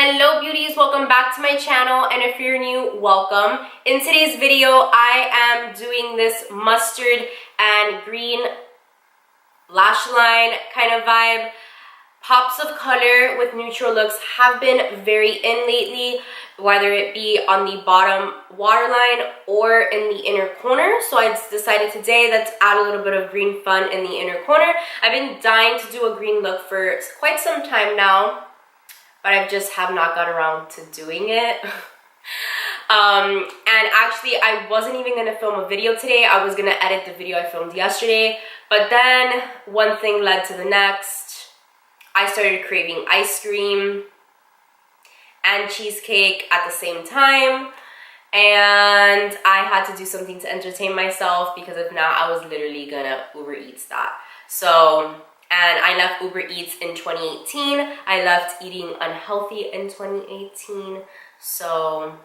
Hello beauties, welcome back to my channel, and if you're new, welcome. In today's video, I am doing this mustard and green lash line kind of vibe. Pops of color with neutral looks have been very in lately, whether it be on the bottom waterline or in the inner corner. So I decided today let's add a little bit of green fun in the inner corner. I've been dying to do a green look for quite some time now, but I just have not got around to doing it. And actually I wasn't even gonna film a video today. I was gonna edit the video I filmed yesterday, but then one thing led to the next. I started craving ice cream and cheesecake at the same time, and I had to do something to entertain myself, because if not, I was literally gonna Uber Eats that. So, and I left Uber Eats in 2018. I left eating unhealthy in 2018. So,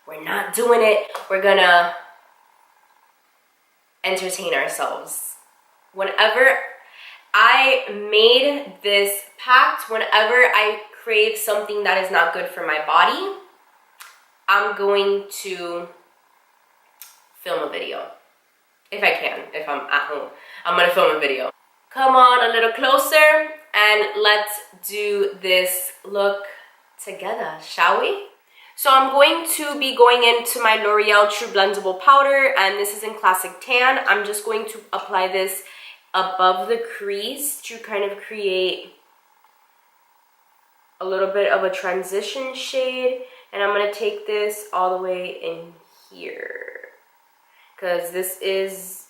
we're not doing it. We're gonna entertain ourselves. Whenever I made this pact, whenever I crave something that is not good for my body, I'm going to film a video. If I can, if I'm at home, I'm gonna film a video. Come on a little closer and let's do this look together, shall we? So I'm going to be going into my L'Oreal True Blendable Powder, and this is in Classic Tan. I'm just going to apply this above the crease to kind of create a little bit of a transition shade, and I'm going to take this all the way in here because this is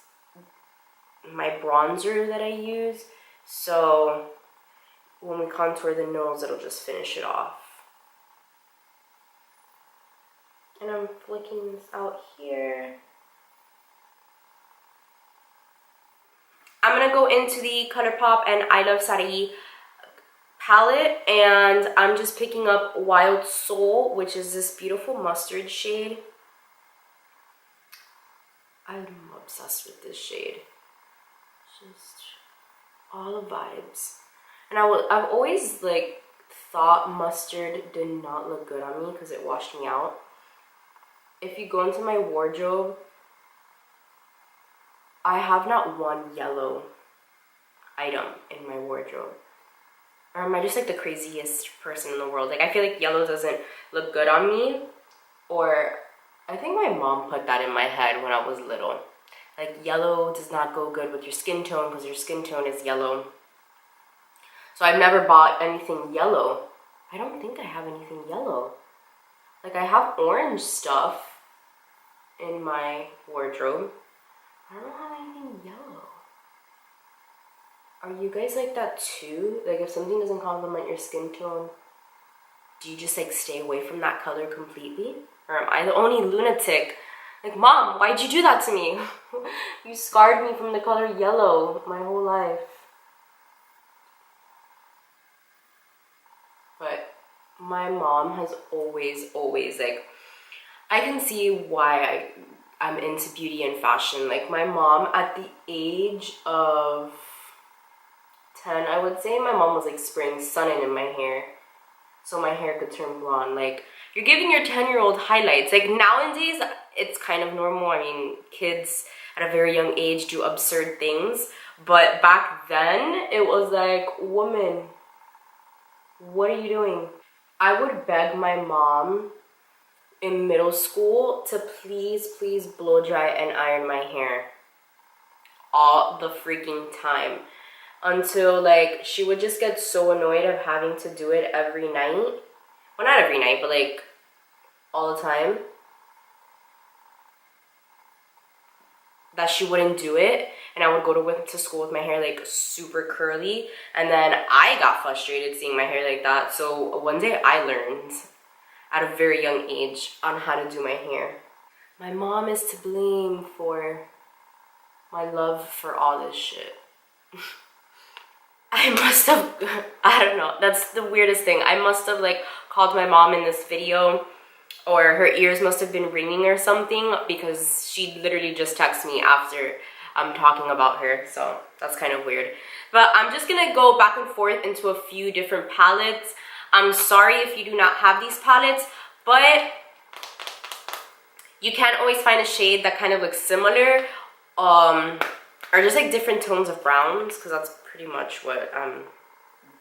my bronzer that I use, so when we contour the nose it'll just finish it off. And I'm flicking this out here. I'm gonna go into the Colourpop and Iluvsarahii palette, and I'm just picking up Wild Soul, which is this beautiful mustard shade. I'm obsessed with this shade. Just all the vibes. And I've always like thought mustard did not look good on me because it washed me out. If you go into my wardrobe, I have not one yellow item in my wardrobe. Or am I just like the craziest person in the world? Like, I feel like yellow doesn't look good on me. Or I think my mom put that in my head when I was little. Like, yellow does not go good with your skin tone because your skin tone is yellow. So I've never bought anything yellow. I don't think I have anything yellow. Like, I have orange stuff in my wardrobe. I don't have anything yellow. Are you guys like that too? Like, if something doesn't complement your skin tone, do you just like stay away from that color completely? Or am I the only lunatic? Like, Mom, why'd you do that to me? You scarred me from the color yellow my whole life. But my mom has always like, I can see why I'm into beauty and fashion. Like, my mom at the age of 10, I would say, my mom was like spraying sun in my hair so my hair could turn blonde. Like, you're giving your 10-year-old highlights. Like, nowadays it's kind of normal. I mean, kids at a very young age do absurd things, but back then it was like, woman, what are you doing? I would beg my mom in middle school to please blow dry and iron my hair all the freaking time, until like she would just get so annoyed of having to do it every night. Well, not every night, but like all the time, that she wouldn't do it, and I would go to school with my hair like super curly, and then I got frustrated seeing my hair like that. So one day I learned at a very young age on how to do my hair. My mom is to blame for my love for all this shit. I must have, I don't know, that's the weirdest thing. I must have like called my mom in this video, or her ears must have been ringing or something, because she literally just texted me after I'm talking about her, so that's kind of weird. But I'm just gonna go back and forth into a few different palettes. I'm sorry if you do not have these palettes, but you can always find a shade that kind of looks similar, or just like different tones of browns, because that's pretty much what I'm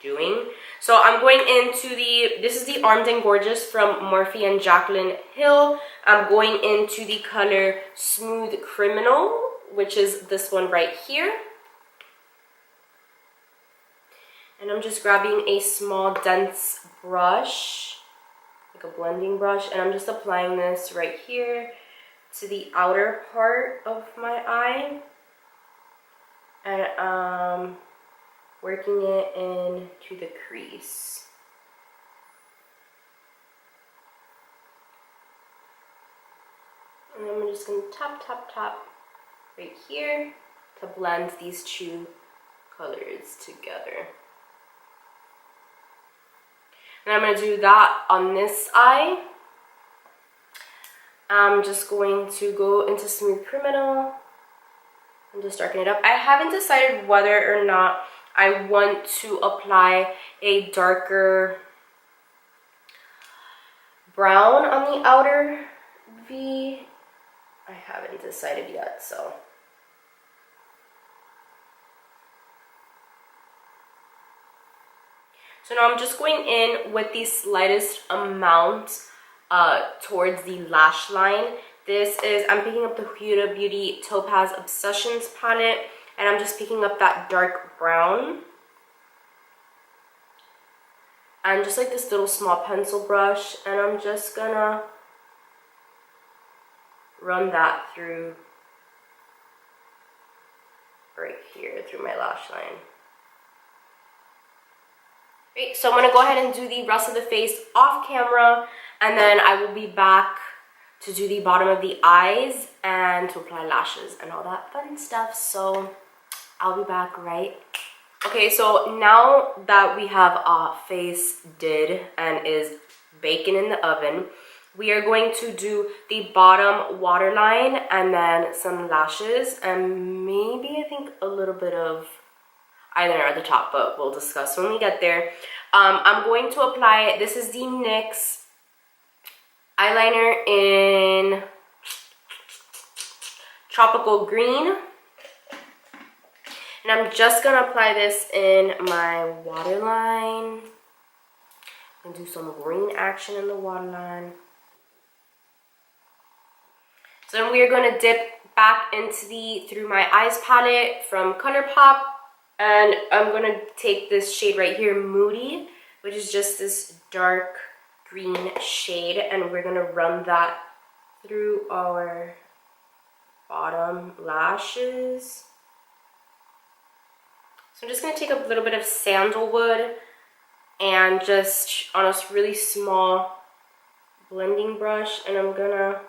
doing. So I'm going into this is the Armed and Gorgeous from Morphe and Jaclyn Hill. I'm going into the color Smooth Criminal, which is this one right here. And I'm just grabbing a small dense brush, like a blending brush, and I'm just applying this right here to the outer part of my eye. And working it into the crease. And then I'm just going to tap right here to blend these two colors together. And I'm going to do that on this eye. I'm just going to go into Smooth Criminal. I'm just darkening it up. I haven't decided whether or not I want to apply a darker brown on the outer V. I haven't decided yet, so. So now I'm just going in with the slightest amount towards the lash line. I'm picking up the Huda Beauty Topaz Obsessions palette, and I'm just picking up that dark brown. And just like this little small pencil brush, and I'm just gonna run that through right here, through my lash line. Great, so I'm gonna go ahead and do the rest of the face off camera, and then I will be back to do the bottom of the eyes and to apply lashes and all that fun stuff. So I'll be back right. Okay, so now that we have our face did and is baking in the oven, we are going to do the bottom waterline and then some lashes and maybe I think a little bit of eyeliner at the top, but we'll discuss when we get there. I'm going to apply, this is the NYX eyeliner in Tropical Green. And I'm just gonna apply this in my waterline. I'm gonna do some green action in the waterline. So then we are gonna dip back into the Through My Eyes palette from Colourpop. And I'm gonna take this shade right here, Moody, which is just this dark green shade, and we're gonna run that through our bottom lashes. So I'm just gonna take a little bit of sandalwood and just on a really small blending brush, and I'm gonna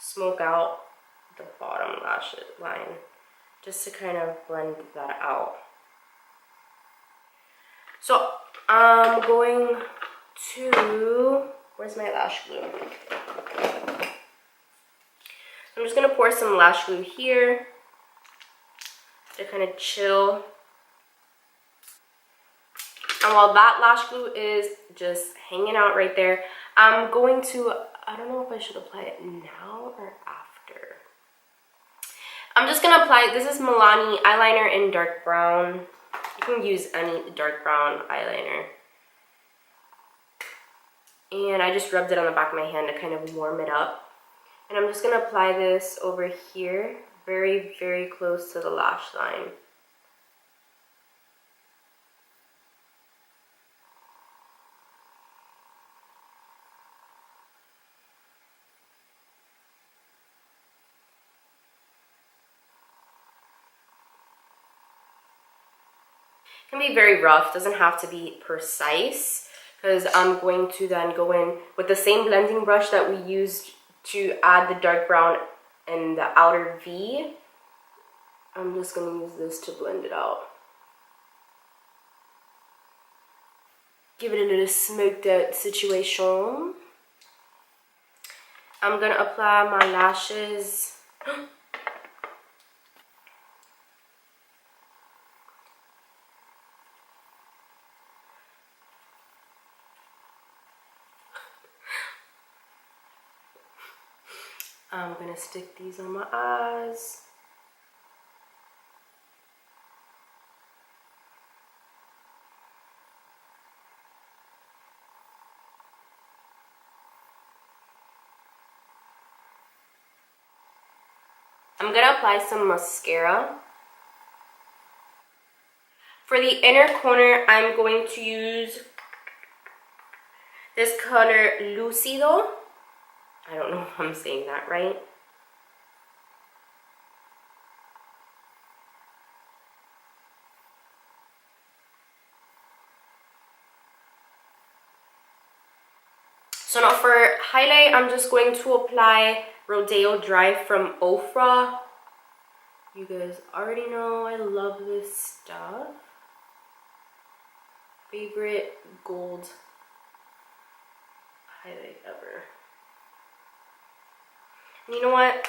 smoke out the bottom lash line just to kind of blend that out. So I'm going to, where's my lash glue? I'm just gonna pour some lash glue here to kind of chill. And while that lash glue is just hanging out right there, I'm going to, I don't know if I should apply it now or after. I'm just gonna apply, this is Milani eyeliner in dark brown. You can use any dark brown eyeliner. And I just rubbed it on the back of my hand to kind of warm it up. And I'm just gonna apply this over here, very, very close to the lash line. It can be very rough, doesn't have to be precise, because I'm going to then go in with the same blending brush that we used to add the dark brown in the outer V. I'm just going to use this to blend it out. Give it a little smoked out situation. I'm going to apply my lashes. I'm gonna stick these on my eyes. I'm gonna apply some mascara. For the inner corner, I'm going to use this color Lucido. I don't know if I'm saying that right. So now for highlight, I'm just going to apply Rodeo Dry from Ofra. You guys already know I love this stuff. Favorite gold highlight ever. And you know what?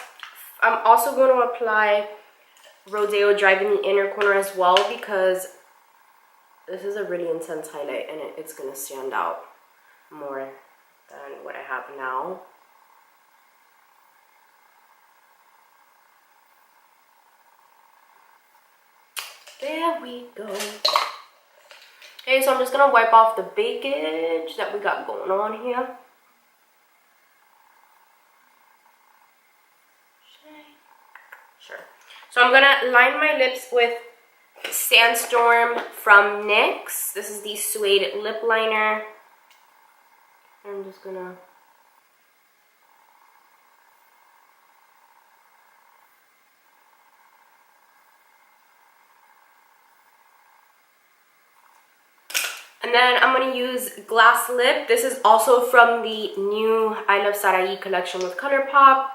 I'm also going to apply Rodeo Dry in the inner corner as well, because this is a really intense highlight and it's going to stand out more than what I have now. There we go. Okay, so I'm just gonna wipe off the bakage that we got going on here. Sure. So I'm gonna line my lips with Sandstorm from NYX. This is the suede lip liner. I'm just gonna and then I'm gonna use Glass Lip. This is also from the new Iluvsarahii collection with Colourpop.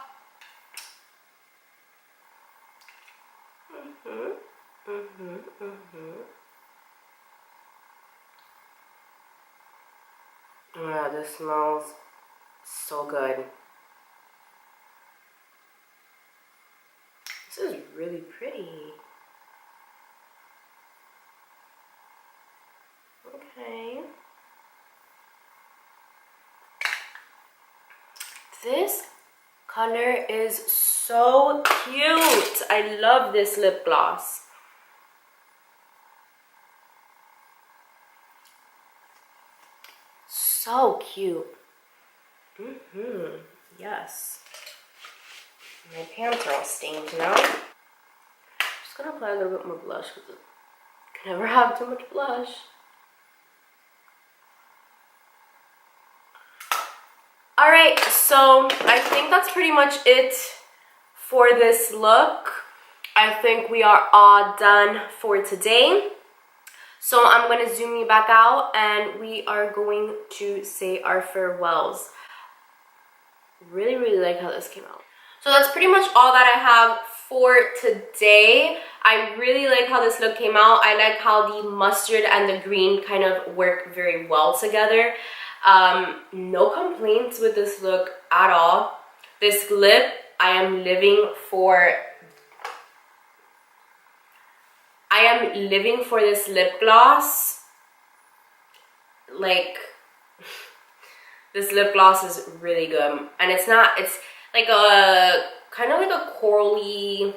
Yeah, this smells so good. This is really pretty. Okay. This color is so cute. I love this lip gloss. So cute. Yes. My pants are all stained now. Just gonna apply a little bit more blush because I can never have too much blush. Alright, so I think that's pretty much it for this look. I think we are all done for today. So I'm going to zoom you back out and we are going to say our farewells. Really like how this came out. So that's pretty much all that I have for today. I really like how this look came out. I like how the mustard and the green kind of work very well together. No complaints with this look at all. This lip, I am living for this lip gloss. Like, this lip gloss is really good. And it's like a kind of like a corally,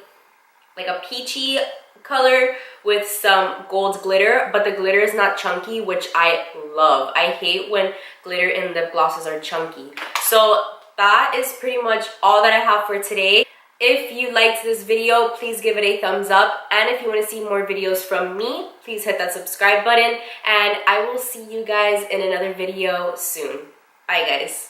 like a peachy color with some gold glitter, but the glitter is not chunky, which I love. I hate when glitter in lip glosses are chunky. So that is pretty much all that I have for today. If you liked this video, please give it a thumbs up. And if you want to see more videos from me, please hit that subscribe button. And I will see you guys in another video soon. Bye, guys.